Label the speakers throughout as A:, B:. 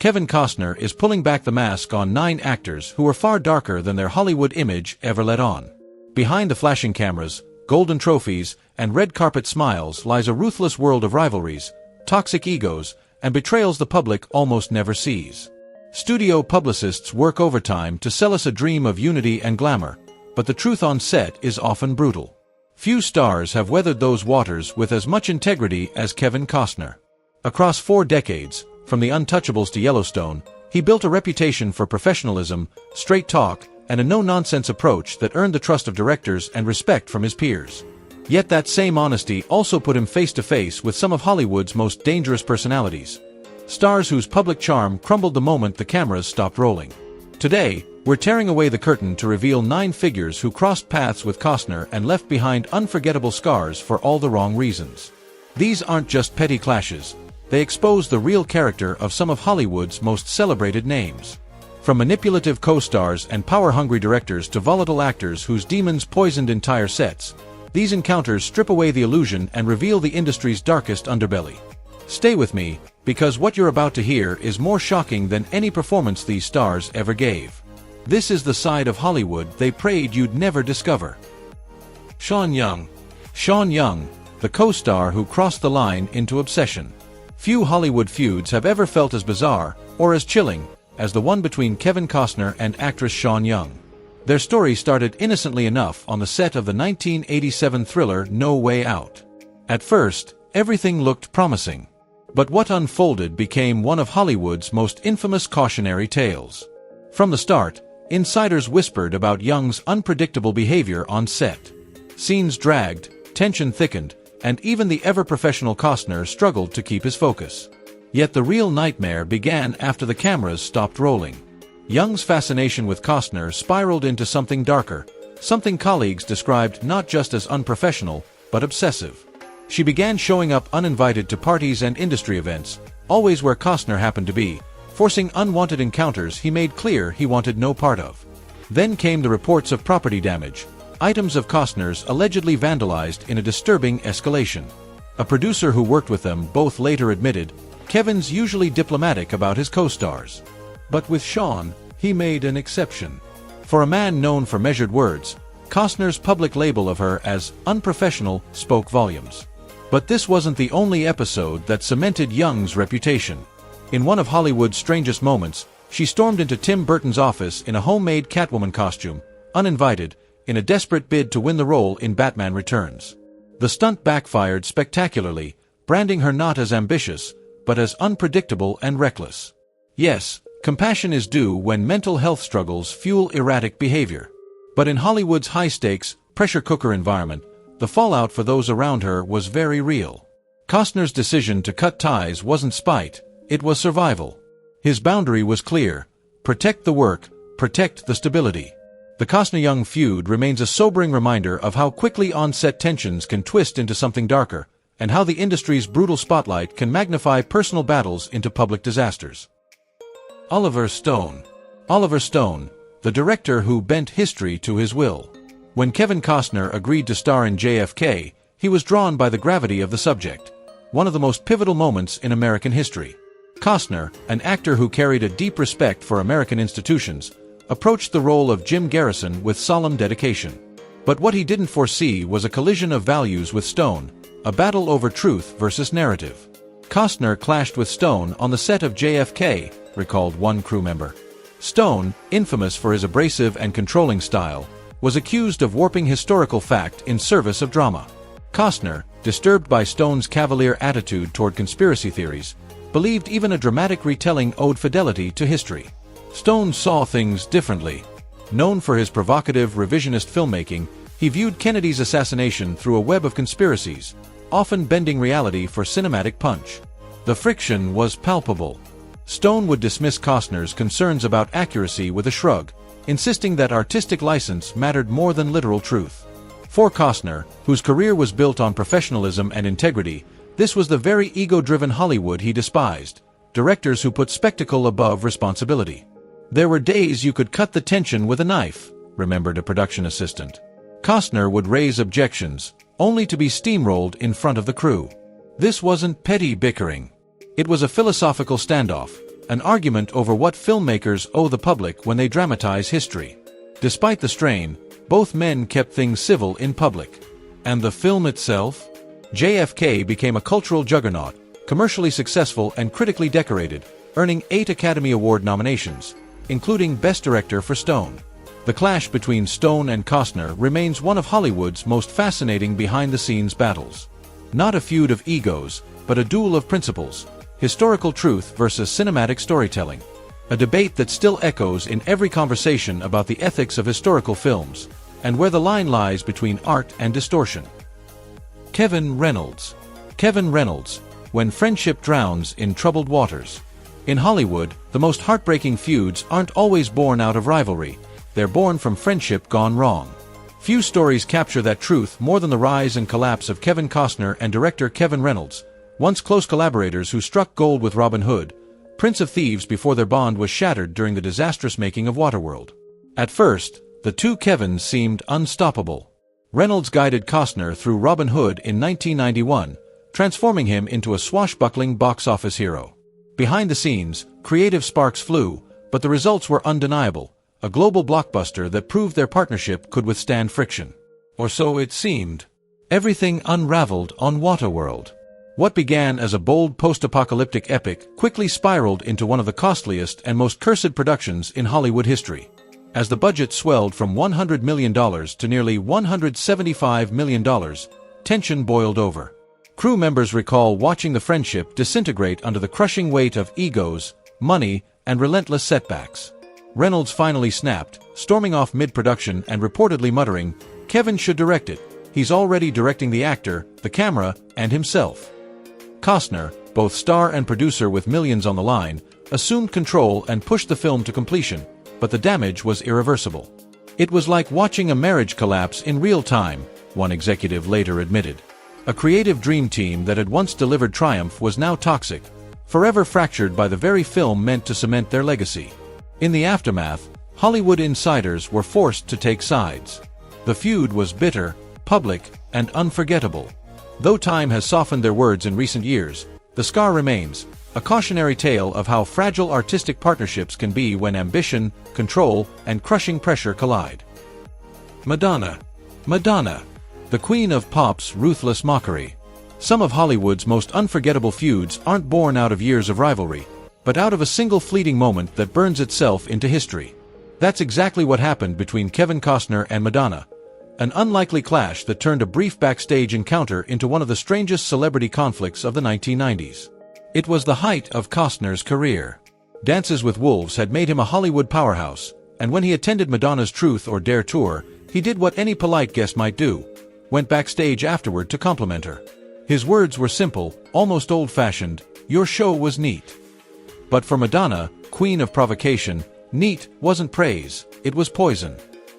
A: Kevin Costner is pulling back the mask on 9 actors who are far darker than their Hollywood image ever let on. Behind the flashing cameras, golden trophies, and red carpet smiles lies a ruthless world of rivalries, toxic egos, and betrayals the public almost never sees. Studio publicists work overtime to sell us a dream of unity and glamour, but the truth on set is often brutal. Few stars have weathered those waters with as much integrity as Kevin Costner. Across 4 decades, from The Untouchables to Yellowstone, he built a reputation for professionalism, straight talk, and a no-nonsense approach that earned the trust of directors and respect from his peers. Yet that same honesty also put him face-to-face with some of Hollywood's most dangerous personalities. Stars whose public charm crumbled the moment the cameras stopped rolling. Today, we're tearing away the curtain to reveal 9 figures who crossed paths with Costner and left behind unforgettable scars for all the wrong reasons. These aren't just petty clashes. They expose the real character of some of Hollywood's most celebrated names. From manipulative co-stars and power-hungry directors to volatile actors whose demons poisoned entire sets, these encounters strip away the illusion and reveal the industry's darkest underbelly. Stay with me, because what you're about to hear is more shocking than any performance these stars ever gave. This is the side of Hollywood they prayed you'd never discover. Sean Young. Sean Young, the co-star who crossed the line into obsession. Few Hollywood feuds have ever felt as bizarre, or as chilling, as the one between Kevin Costner and actress Sean Young. Their story started innocently enough on the set of the 1987 thriller No Way Out. At first, everything looked promising. But what unfolded became one of Hollywood's most infamous cautionary tales. From the start, insiders whispered about Young's unpredictable behavior on set. Scenes dragged, tension thickened, and even the ever-professional Costner struggled to keep his focus. Yet the real nightmare began after the cameras stopped rolling. Young's fascination with Costner spiraled into something darker, something colleagues described not just as unprofessional, but obsessive. She began showing up uninvited to parties and industry events, always where Costner happened to be, forcing unwanted encounters he made clear he wanted no part of. Then came the reports of property damage, items of Costner's allegedly vandalized in a disturbing escalation. A producer who worked with them both later admitted, Kevin's usually diplomatic about his co-stars. But with Sean, he made an exception. For a man known for measured words, Costner's public label of her as unprofessional spoke volumes. But this wasn't the only episode that cemented Young's reputation. In one of Hollywood's strangest moments, she stormed into Tim Burton's office in a homemade Catwoman costume, uninvited, in a desperate bid to win the role in Batman Returns. The stunt backfired spectacularly, branding her not as ambitious, but as unpredictable and reckless. Yes, compassion is due when mental health struggles fuel erratic behavior. But in Hollywood's high-stakes, pressure cooker environment, the fallout for those around her was very real. Costner's decision to cut ties wasn't spite, it was survival. His boundary was clear: protect the work, protect the stability. The Costner-Young feud remains a sobering reminder of how quickly on-set tensions can twist into something darker, and how the industry's brutal spotlight can magnify personal battles into public disasters. Oliver Stone. Oliver Stone, the director who bent history to his will. When Kevin Costner agreed to star in JFK, he was drawn by the gravity of the subject, one of the most pivotal moments in American history. Costner, an actor who carried a deep respect for American institutions, approached the role of Jim Garrison with solemn dedication. But what he didn't foresee was a collision of values with Stone, a battle over truth versus narrative. Costner clashed with Stone on the set of JFK, recalled one crew member. Stone, infamous for his abrasive and controlling style, was accused of warping historical fact in service of drama. Costner, disturbed by Stone's cavalier attitude toward conspiracy theories, believed even a dramatic retelling owed fidelity to history. Stone saw things differently. Known for his provocative, revisionist filmmaking, he viewed Kennedy's assassination through a web of conspiracies, often bending reality for cinematic punch. The friction was palpable. Stone would dismiss Costner's concerns about accuracy with a shrug, insisting that artistic license mattered more than literal truth. For Costner, whose career was built on professionalism and integrity, this was the very ego-driven Hollywood he despised, directors who put spectacle above responsibility. There were days you could cut the tension with a knife, remembered a production assistant. Costner would raise objections, only to be steamrolled in front of the crew. This wasn't petty bickering. It was a philosophical standoff, an argument over what filmmakers owe the public when they dramatize history. Despite the strain, both men kept things civil in public. And the film itself? JFK became a cultural juggernaut, commercially successful and critically decorated, earning 8 Academy Award nominations, including Best Director for Stone. The clash between Stone and Costner remains one of Hollywood's most fascinating behind-the-scenes battles. Not a feud of egos, but a duel of principles, historical truth versus cinematic storytelling. A debate that still echoes in every conversation about the ethics of historical films, and where the line lies between art and distortion. Kevin Reynolds. Kevin Reynolds, when friendship drowns in troubled waters. In Hollywood, the most heartbreaking feuds aren't always born out of rivalry, they're born from friendship gone wrong. Few stories capture that truth more than the rise and collapse of Kevin Costner and director Kevin Reynolds, once close collaborators who struck gold with Robin Hood, Prince of Thieves, before their bond was shattered during the disastrous making of Waterworld. At first, the two Kevins seemed unstoppable. Reynolds guided Costner through Robin Hood in 1991, transforming him into a swashbuckling box office hero. Behind the scenes, creative sparks flew, but the results were undeniable, a global blockbuster that proved their partnership could withstand friction. Or so it seemed. Everything unraveled on Waterworld. What began as a bold post-apocalyptic epic quickly spiraled into one of the costliest and most cursed productions in Hollywood history. As the budget swelled from $100 million to nearly $175 million, tension boiled over. Crew members recall watching the friendship disintegrate under the crushing weight of egos, money, and relentless setbacks. Reynolds finally snapped, storming off mid-production and reportedly muttering, "Kevin should direct it. He's already directing the actor, the camera, and himself." Costner, both star and producer with millions on the line, assumed control and pushed the film to completion, but the damage was irreversible. "It was like watching a marriage collapse in real time," one executive later admitted. A creative dream team that had once delivered triumph was now toxic, forever fractured by the very film meant to cement their legacy. In the aftermath, Hollywood insiders were forced to take sides. The feud was bitter, public, and unforgettable. Though time has softened their words in recent years, the scar remains, a cautionary tale of how fragile artistic partnerships can be when ambition, control, and crushing pressure collide. Madonna. Madonna, the queen of pop's ruthless mockery. Some of Hollywood's most unforgettable feuds aren't born out of years of rivalry, but out of a single fleeting moment that burns itself into history. That's exactly what happened between Kevin Costner and Madonna. An unlikely clash that turned a brief backstage encounter into one of the strangest celebrity conflicts of the 1990s. It was the height of Costner's career. Dances with Wolves had made him a Hollywood powerhouse, and when he attended Madonna's Truth or Dare tour, he did what any polite guest might do, went backstage afterward to compliment her. His words were simple, almost old-fashioned, "Your show was neat." But for Madonna, queen of provocation, neat wasn't praise, it was poison.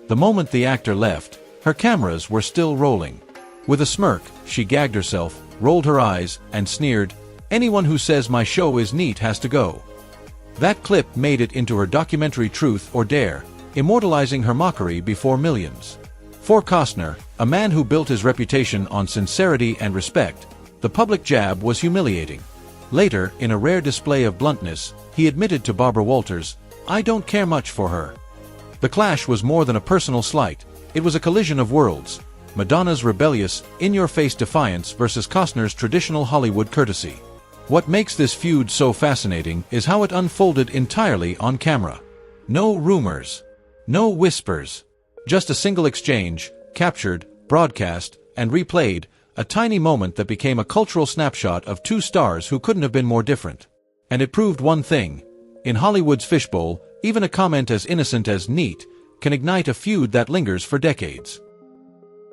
A: The moment the actor left, her cameras were still rolling. With a smirk, she gagged herself, rolled her eyes, and sneered, "Anyone who says my show is neat has to go." That clip made it into her documentary Truth or Dare, immortalizing her mockery before millions. For Costner, a man who built his reputation on sincerity and respect, the public jab was humiliating. Later, in a rare display of bluntness, he admitted to Barbara Walters, "I don't care much for her." The clash was more than a personal slight. It was a collision of worlds. Madonna's rebellious, in-your-face defiance versus Costner's traditional Hollywood courtesy. What makes this feud so fascinating is how it unfolded entirely on camera. No rumors. No whispers. Just a single exchange, captured, broadcast, and replayed, a tiny moment that became a cultural snapshot of two stars who couldn't have been more different. And it proved one thing. In Hollywood's fishbowl, even a comment as innocent as neat can ignite a feud that lingers for decades.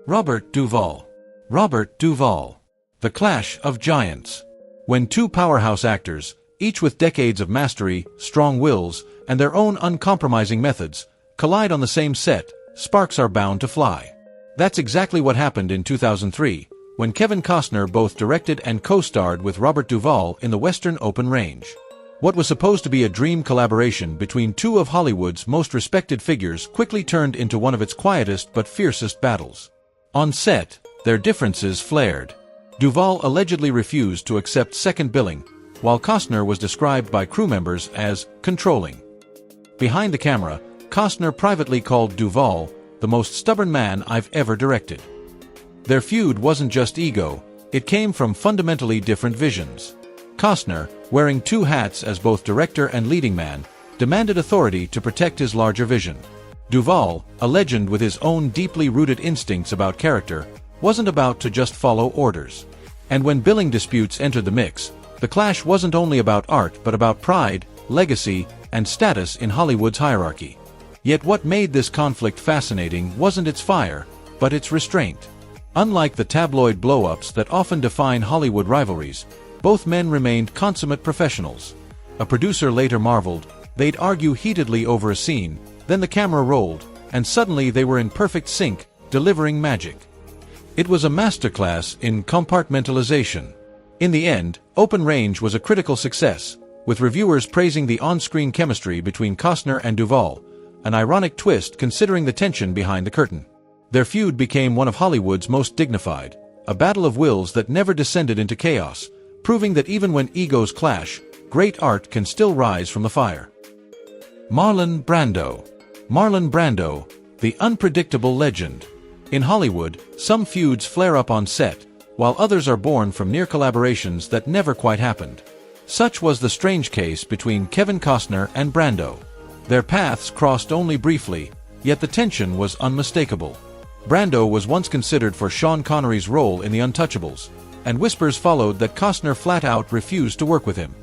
A: Robert Duvall. Robert Duvall. The Clash of Giants. When two powerhouse actors, each with decades of mastery, strong wills, and their own uncompromising methods, collide on the same set, sparks are bound to fly. That's exactly what happened in 2003, when Kevin Costner both directed and co-starred with Robert Duvall in the Western Open Range. What was supposed to be a dream collaboration between two of Hollywood's most respected figures quickly turned into one of its quietest but fiercest battles. On set, their differences flared. Duvall allegedly refused to accept second billing, while Costner was described by crew members as controlling. Behind the camera, Costner privately called Duvall the most stubborn man I've ever directed. Their feud wasn't just ego, it came from fundamentally different visions. Costner, wearing two hats as both director and leading man, demanded authority to protect his larger vision. Duvall, a legend with his own deeply rooted instincts about character, wasn't about to just follow orders. And when billing disputes entered the mix, the clash wasn't only about art but about pride, legacy, and status in Hollywood's hierarchy. Yet what made this conflict fascinating wasn't its fire, but its restraint. Unlike the tabloid blow-ups that often define Hollywood rivalries, both men remained consummate professionals. A producer later marveled, they'd argue heatedly over a scene, then the camera rolled, and suddenly they were in perfect sync, delivering magic. It was a masterclass in compartmentalization. In the end, Open Range was a critical success, with reviewers praising the on-screen chemistry between Costner and Duvall, an ironic twist considering the tension behind the curtain. Their feud became one of Hollywood's most dignified, a battle of wills that never descended into chaos, proving that even when egos clash, great art can still rise from the fire. Marlon Brando. Marlon Brando, the unpredictable legend. In Hollywood, some feuds flare up on set, while others are born from near collaborations that never quite happened. Such was the strange case between Kevin Costner and Brando. Their paths crossed only briefly, yet the tension was unmistakable. Brando was once considered for Sean Connery's role in The Untouchables, and whispers followed that Costner flat out refused to work with him.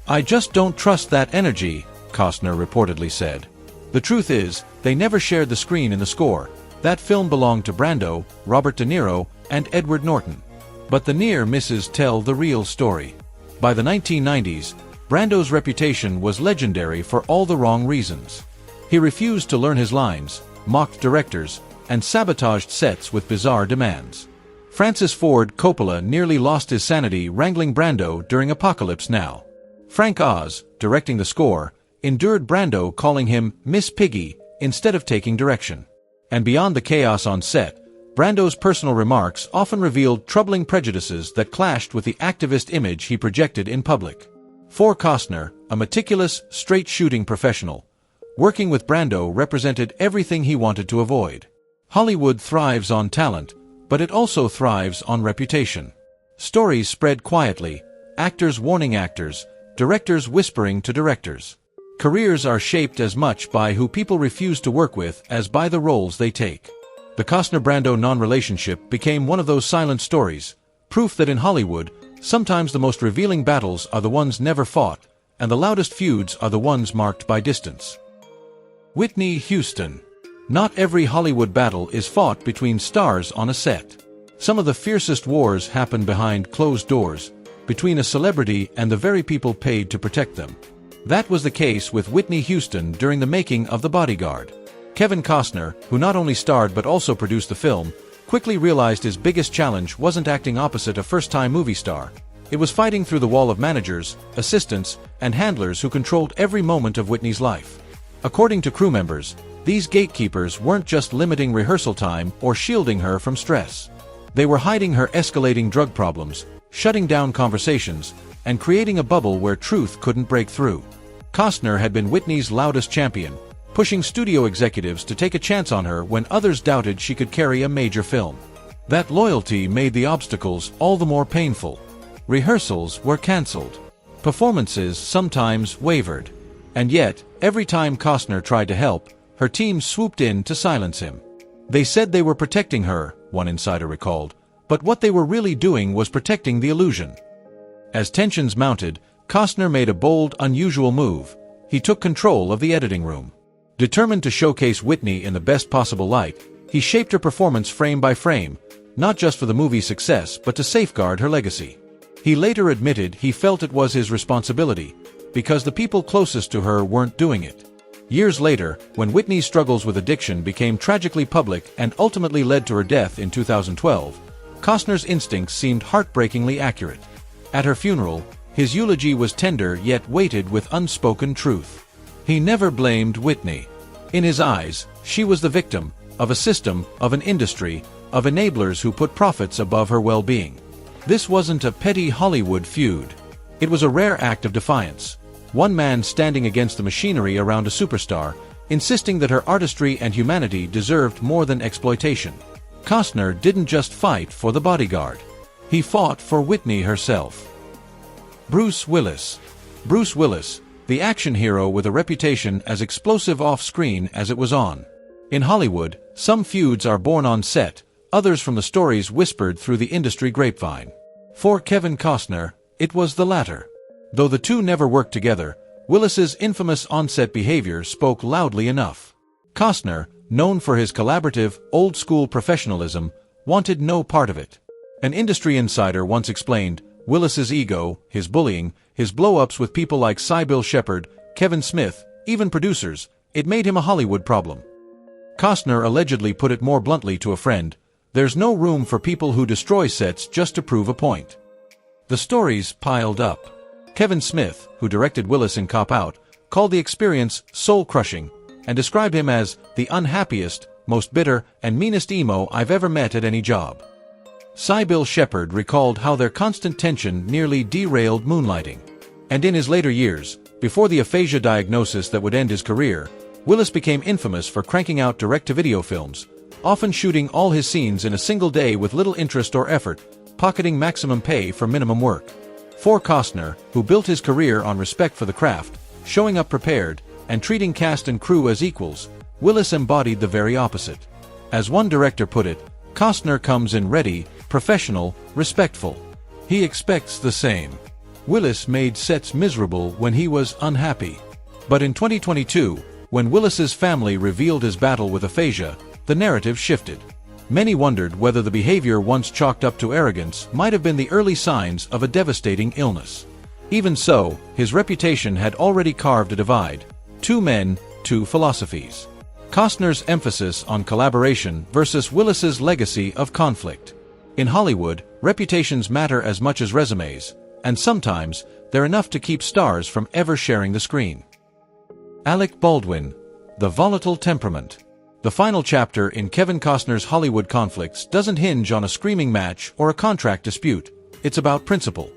A: "I just don't trust that energy," Costner reportedly said. The truth is, they never shared the screen in the score. That film belonged to Brando, Robert De Niro, and Edward Norton. But the near misses tell the real story. By the 1990s, Brando's reputation was legendary for all the wrong reasons. He refused to learn his lines, mocked directors, and sabotaged sets with bizarre demands. Francis Ford Coppola nearly lost his sanity wrangling Brando during Apocalypse Now. Frank Oz, directing the score, endured Brando calling him Miss Piggy instead of taking direction. And beyond the chaos on set, Brando's personal remarks often revealed troubling prejudices that clashed with the activist image he projected in public. For Costner, a meticulous, straight-shooting professional, working with Brando represented everything he wanted to avoid. Hollywood thrives on talent, but it also thrives on reputation. Stories spread quietly, actors warning actors, directors whispering to directors. Careers are shaped as much by who people refuse to work with as by the roles they take. The Costner-Brando non-relationship became one of those silent stories, proof that in Hollywood, sometimes the most revealing battles are the ones never fought, and the loudest feuds are the ones marked by distance. Whitney Houston. Not every Hollywood battle is fought between stars on a set. Some of the fiercest wars happen behind closed doors, between a celebrity and the very people paid to protect them. That was the case with Whitney Houston during the making of The Bodyguard. Kevin Costner, who not only starred but also produced the film, quickly realized his biggest challenge wasn't acting opposite a first-time movie star. It was fighting through the wall of managers, assistants, and handlers who controlled every moment of Whitney's life. According to crew members, these gatekeepers weren't just limiting rehearsal time or shielding her from stress. They were hiding her escalating drug problems, shutting down conversations, and creating a bubble where truth couldn't break through. Costner had been Whitney's loudest champion, pushing studio executives to take a chance on her when others doubted she could carry a major film. That loyalty made the obstacles all the more painful. Rehearsals were cancelled. Performances sometimes wavered. And yet, every time Costner tried to help, her team swooped in to silence him. They said they were protecting her, one insider recalled, but what they were really doing was protecting the illusion. As tensions mounted, Costner made a bold, unusual move. He took control of the editing room. Determined to showcase Whitney in the best possible light, he shaped her performance frame by frame, not just for the movie's success but to safeguard her legacy. He later admitted he felt it was his responsibility, because the people closest to her weren't doing it. Years later, when Whitney's struggles with addiction became tragically public and ultimately led to her death in 2012, Costner's instincts seemed heartbreakingly accurate. At her funeral, his eulogy was tender yet weighted with unspoken truth. He never blamed Whitney. In his eyes, she was the victim of a system, of an industry, of enablers who put profits above her well-being. This wasn't a petty Hollywood feud. It was a rare act of defiance. One man standing against the machinery around a superstar, insisting that her artistry and humanity deserved more than exploitation. Costner didn't just fight for the bodyguard. He fought for Whitney herself. Bruce Willis. Bruce Willis, the action hero with a reputation as explosive off-screen as it was on. In Hollywood, some feuds are born on set, others from the stories whispered through the industry grapevine. For Kevin Costner, it was the latter. Though the two never worked together, Willis's infamous on-set behavior spoke loudly enough. Costner, known for his collaborative, old-school professionalism, wanted no part of it. An industry insider once explained, Willis's ego, his bullying, his blow-ups with people like Sybil Shepherd, Kevin Smith, even producers, it made him a Hollywood problem. Costner allegedly put it more bluntly to a friend, "There's no room for people who destroy sets just to prove a point." The stories piled up. Kevin Smith, who directed Willis in Cop Out, called the experience soul-crushing, and described him as the unhappiest, most bitter, and meanest emo I've ever met at any job. Sybil Shepherd recalled how their constant tension nearly derailed Moonlighting. And in his later years, before the aphasia diagnosis that would end his career, Willis became infamous for cranking out direct-to-video films, often shooting all his scenes in a single day with little interest or effort, pocketing maximum pay for minimum work. For Costner, who built his career on respect for the craft, showing up prepared, and treating cast and crew as equals, Willis embodied the very opposite. As one director put it, Costner comes in ready, professional, respectful. He expects the same. Willis made sets miserable when he was unhappy. But in 2022, when Willis's family revealed his battle with aphasia, the narrative shifted. Many wondered whether the behavior once chalked up to arrogance might have been the early signs of a devastating illness. Even so, his reputation had already carved a divide. Two men, two philosophies. Costner's emphasis on collaboration versus Willis's legacy of conflict. In Hollywood, reputations matter as much as resumes, and sometimes they're enough to keep stars from ever sharing the screen. Alec Baldwin, the volatile temperament. The final chapter in Kevin Costner's Hollywood conflicts doesn't hinge on a screaming match or a contract dispute. It's about principle.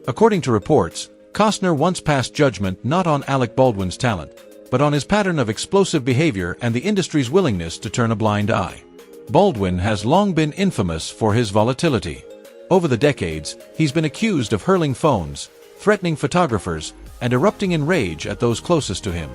A: According to reports, Costner once passed judgment not on Alec Baldwin's talent, but on his pattern of explosive behavior and the industry's willingness to turn a blind eye. Baldwin has long been infamous for his volatility. Over the decades, he's been accused of hurling phones, threatening photographers, and erupting in rage at those closest to him.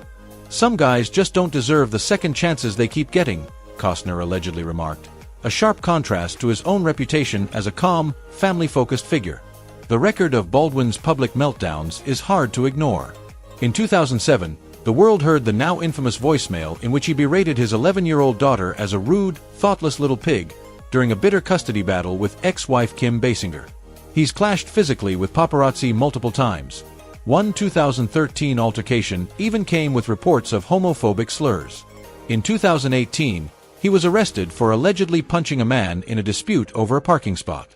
A: "Some guys just don't deserve the second chances they keep getting," Costner allegedly remarked, a sharp contrast to his own reputation as a calm, family-focused figure. The record of Baldwin's public meltdowns is hard to ignore. In 2007, the world heard the now infamous voicemail in which he berated his 11-year-old daughter as a rude, thoughtless little pig during a bitter custody battle with ex-wife Kim Basinger. He's clashed physically with paparazzi multiple times. One 2013 altercation even came with reports of homophobic slurs. In 2018, he was arrested for allegedly punching a man in a dispute over a parking spot.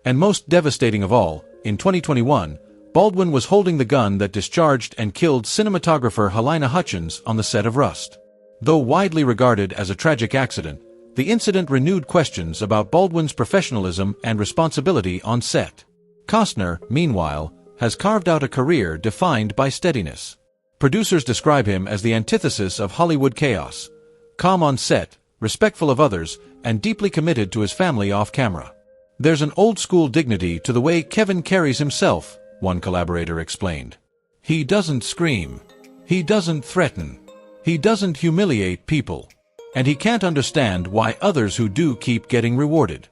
A: And most devastating of all, in 2021, Baldwin was holding the gun that discharged and killed cinematographer Halyna Hutchins on the set of Rust. Though widely regarded as a tragic accident, the incident renewed questions about Baldwin's professionalism and responsibility on set. Costner, meanwhile, has carved out a career defined by steadiness. Producers describe him as the antithesis of Hollywood chaos. Calm on set, respectful of others, and deeply committed to his family off-camera. "There's an old-school dignity to the way Kevin carries himself," one collaborator explained. "He doesn't scream. He doesn't threaten. He doesn't humiliate people. And he can't understand why others who do keep getting rewarded."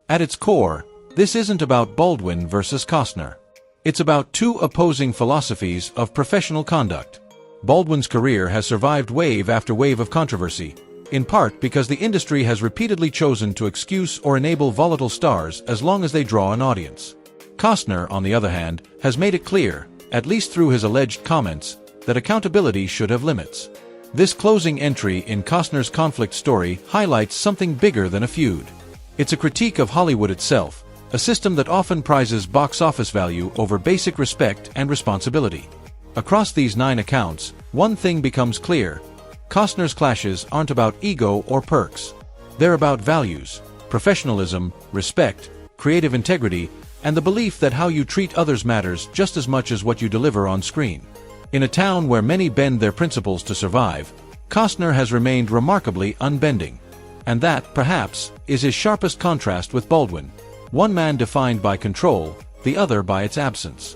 A: At its core, this isn't about Baldwin versus Costner. It's about two opposing philosophies of professional conduct. Baldwin's career has survived wave after wave of controversy, in part because the industry has repeatedly chosen to excuse or enable volatile stars as long as they draw an audience. Costner, on the other hand, has made it clear, at least through his alleged comments, that accountability should have limits. This closing entry in Costner's conflict story highlights something bigger than a feud. It's a critique of Hollywood itself, a system that often prizes box office value over basic respect and responsibility. Across these 9 accounts, one thing becomes clear. Costner's clashes aren't about ego or perks. They're about values, professionalism, respect, creative integrity, and the belief that how you treat others matters just as much as what you deliver on screen. In a town where many bend their principles to survive, Costner has remained remarkably unbending. And that, perhaps, is his sharpest contrast with Baldwin, one man defined by control, the other by its absence.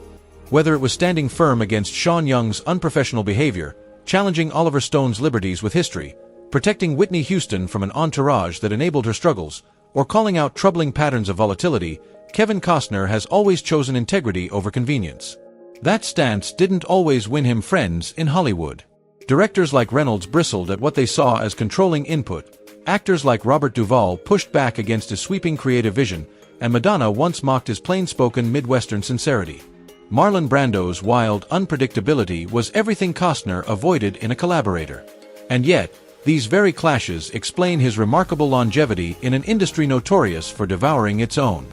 A: Whether it was standing firm against Sean Young's unprofessional behavior, challenging Oliver Stone's liberties with history, protecting Whitney Houston from an entourage that enabled her struggles, or calling out troubling patterns of volatility, Kevin Costner has always chosen integrity over convenience. That stance didn't always win him friends in Hollywood. Directors like Reynolds bristled at what they saw as controlling input, actors like Robert Duvall pushed back against his sweeping creative vision, and Madonna once mocked his plain-spoken Midwestern sincerity. Marlon Brando's wild unpredictability was everything Costner avoided in a collaborator. And yet, these very clashes explain his remarkable longevity in an industry notorious for devouring its own.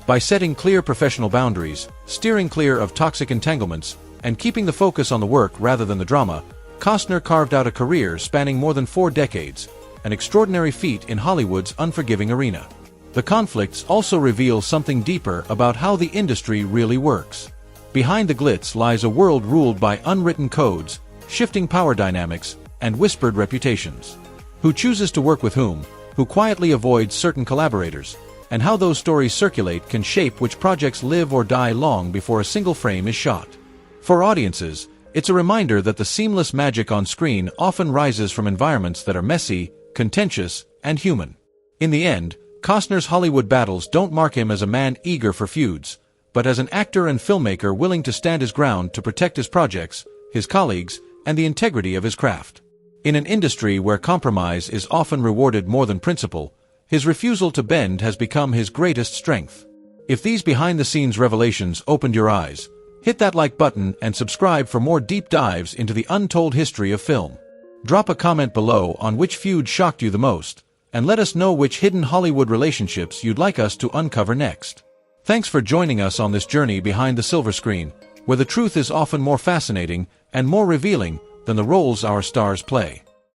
A: By setting clear professional boundaries, steering clear of toxic entanglements, and keeping the focus on the work rather than the drama, Costner carved out a career spanning more than 4 decades, an extraordinary feat in Hollywood's unforgiving arena. The conflicts also reveal something deeper about how the industry really works. Behind the glitz lies a world ruled by unwritten codes, shifting power dynamics, and whispered reputations. Who chooses to work with whom, who quietly avoids certain collaborators, and how those stories circulate can shape which projects live or die long before a single frame is shot. For audiences, it's a reminder that the seamless magic on screen often rises from environments that are messy, contentious, and human. In the end, Costner's Hollywood battles don't mark him as a man eager for feuds, but as an actor and filmmaker willing to stand his ground to protect his projects, his colleagues, and the integrity of his craft. In an industry where compromise is often rewarded more than principle, his refusal to bend has become his greatest strength. If these behind-the-scenes revelations opened your eyes, hit that like button and subscribe for more deep dives into the untold history of film. Drop a comment below on which feud shocked you the most, and let us know which hidden Hollywood relationships you'd like us to uncover next. Thanks for joining us on this journey behind the silver screen, where the truth is often more fascinating and more revealing than the roles our stars play.